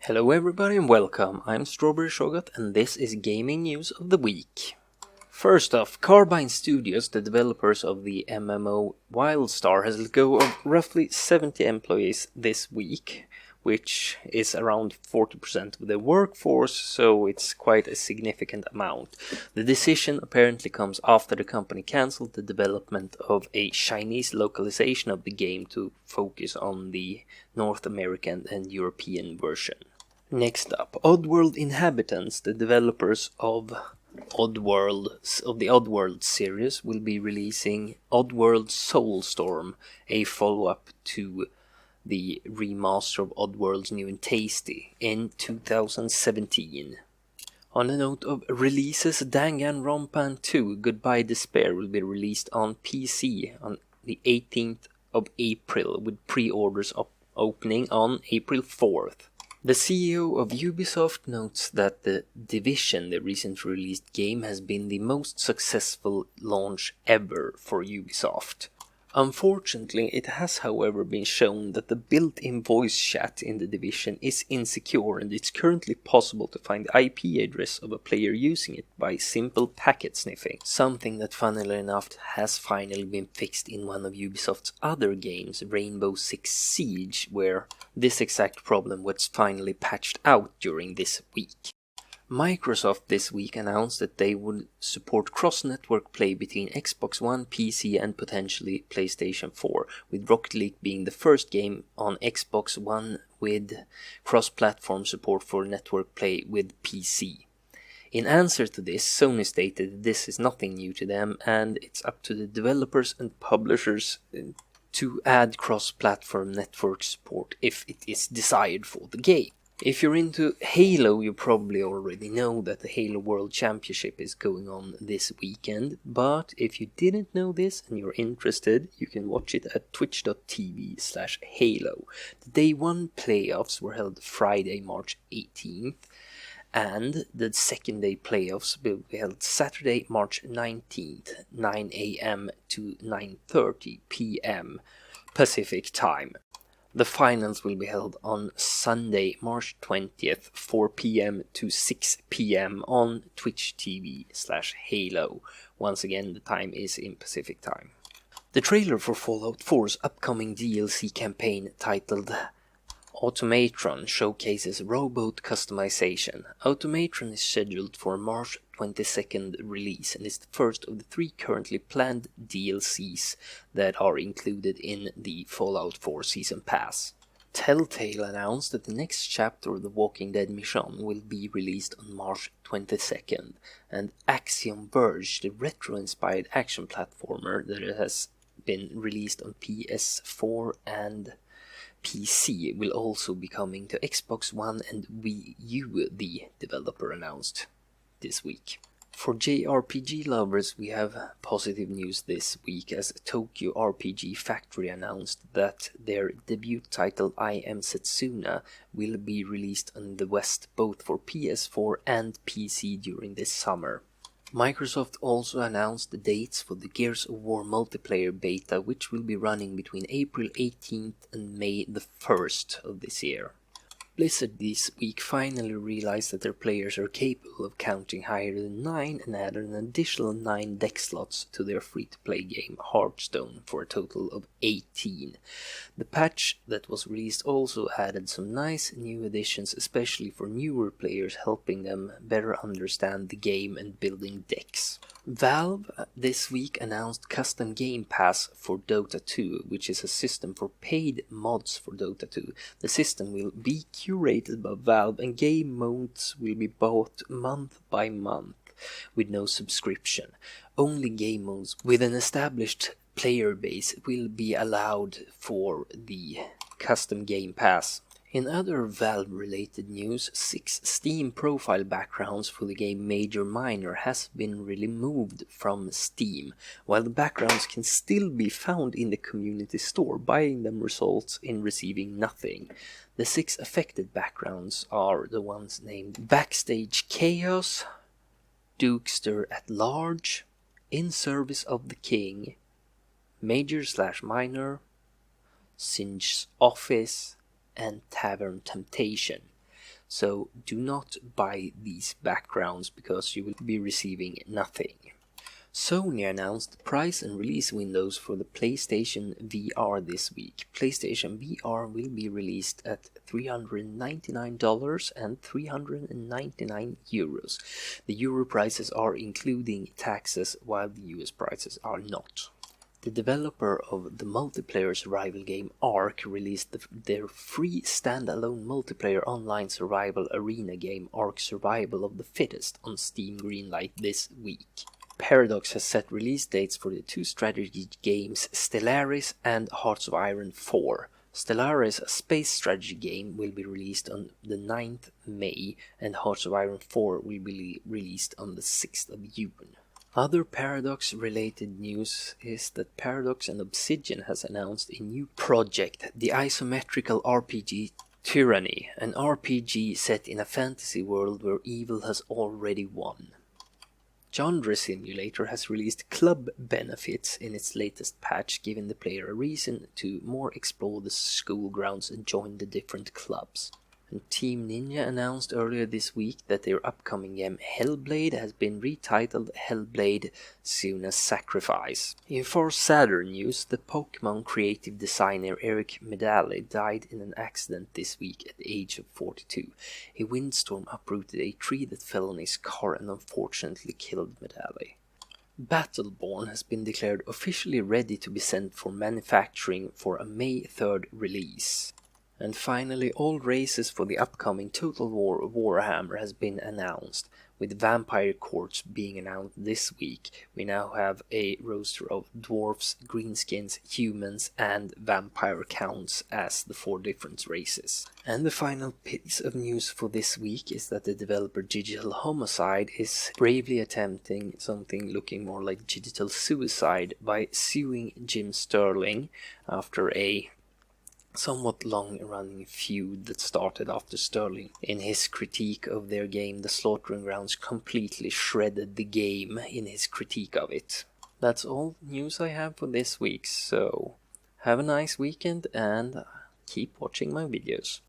Hello everybody and welcome, I'm Strawberry Shoggoth and this is Gaming News of the Week. First off, Carbine Studios, the developers of the MMO Wildstar, has let go of roughly 70 employees this week, which is around 40% of their workforce, so it's quite a significant amount. The decision apparently comes after the company cancelled the development of a Chinese localization of the game to focus on the North American and European version. Next up, Oddworld Inhabitants, the developers of the Oddworld series, will be releasing Oddworld Soulstorm, a follow-up to the remaster of Oddworld's New and Tasty, in 2017. On a note of releases, Danganronpa 2 Goodbye Despair will be released on PC on the 18th of April, with pre-orders opening on April 4th. The CEO of Ubisoft notes that The Division, the recently released game, has been the most successful launch ever for Ubisoft. Unfortunately, it has however been shown that the built-in voice chat in The Division is insecure, and it's currently possible to find the IP address of a player using it by simple packet sniffing, something that funnily enough has finally been fixed in one of Ubisoft's other games, Rainbow Six Siege, where this exact problem was finally patched out during this week. Microsoft this week announced that they would support cross-network play between Xbox One, PC and potentially PlayStation 4, with Rocket League being the first game on Xbox One with cross-platform support for network play with PC. In answer to this, Sony stated this is nothing new to them and it's up to the developers and publishers to add cross-platform network support if it is desired for the game. If you're into Halo, you probably already know that the Halo World Championship is going on this weekend, but if you didn't know this and you're interested, you can watch it at twitch.tv/Halo. The Day 1 playoffs were held Friday, March 18th, and the second day playoffs will be held Saturday, March 19th, 9 a.m. to 9:30 p.m. Pacific Time. The finals will be held on Sunday, March 20th, 4 p.m. to 6 p.m. on Twitch TV/Halo. Once again, the time is in Pacific Time. The trailer for Fallout 4's upcoming DLC campaign, titled Automatron, showcases rowboat customization. Automatron is scheduled for March 22nd release and is the first of the 3 currently planned DLCs that are included in the Fallout 4 Season Pass. Telltale announced that the next chapter of The Walking Dead mission will be released on March 22nd, and Axiom Verge, the retro-inspired action platformer that has been released on PS4 and PC, will also be coming to Xbox One and Wii U, the developer announced this week. For JRPG lovers, we have positive news this week, as Tokyo RPG Factory announced that their debut title I Am Setsuna will be released in the West both for PS4 and PC during this summer. Microsoft also announced the dates for the Gears of War multiplayer beta, which will be running between April 18th and May the 1st of this year. Blizzard this week finally realized that their players are capable of counting higher than 9 and added an additional 9 deck slots to their free-to-play game Hearthstone for a total of 18. The patch that was released also added some nice new additions, especially for newer players, helping them better understand the game and building decks. Valve this week announced Custom Game Pass for Dota 2, which is a system for paid mods for Dota 2. The system will be curated by Valve and game modes will be bought month by month with no subscription. Only game modes with an established player base will be allowed for the Custom Game Pass. In other Valve-related news, 6 Steam profile backgrounds for the game Major Minor has been removed from Steam. While the backgrounds can still be found in the community store, buying them results in receiving nothing. The 6 affected backgrounds are the ones named Backstage Chaos, Dukester at Large, In Service of the King, Major/Minor, Singe's Office, and Tavern Temptation. so do not buy these backgrounds because you will be receiving nothing. Sony announced the price and release windows for the PlayStation VR this week. PlayStation VR will be released at $399 and €399. The Euro prices are including taxes, while the US prices are not. The developer of the multiplayer survival game Ark released their free standalone multiplayer online survival arena game Ark Survival of the Fittest on Steam Greenlight this week. Paradox has set release dates for the two strategy games Stellaris and Hearts of Iron 4. Stellaris, a space strategy game, will be released on the 9th May, and Hearts of Iron 4 will be released on the 6th of June. Other Paradox-related news is that Paradox and Obsidian has announced a new project, the isometrical RPG Tyranny, an RPG set in a fantasy world where evil has already won. Genre Simulator has released club benefits in its latest patch, giving the player a reason to more explore the school grounds and join the different clubs. And Team Ninja announced earlier this week that their upcoming game Hellblade has been retitled Hellblade: Senua's Sacrifice. In far sadder news, the Pokémon creative designer Eric Medali died in an accident this week at the age of 42. A windstorm uprooted a tree that fell on his car and unfortunately killed Medali. Battleborn has been declared officially ready to be sent for manufacturing for a May 3rd release. And finally, all races for the upcoming Total War Warhammer has been announced, with Vampire Courts being announced this week. We now have a roster of dwarfs, greenskins, humans and vampire counts as the 4 different races. And the final piece of news for this week is that the developer Digital Homicide is bravely attempting something looking more like digital suicide by suing Jim Sterling after a somewhat long-running feud that started after Sterling, in his critique of their game The Slaughtering Grounds, completely shredded the game in his critique of it. That's all news I have for this week, so have a nice weekend and keep watching my videos.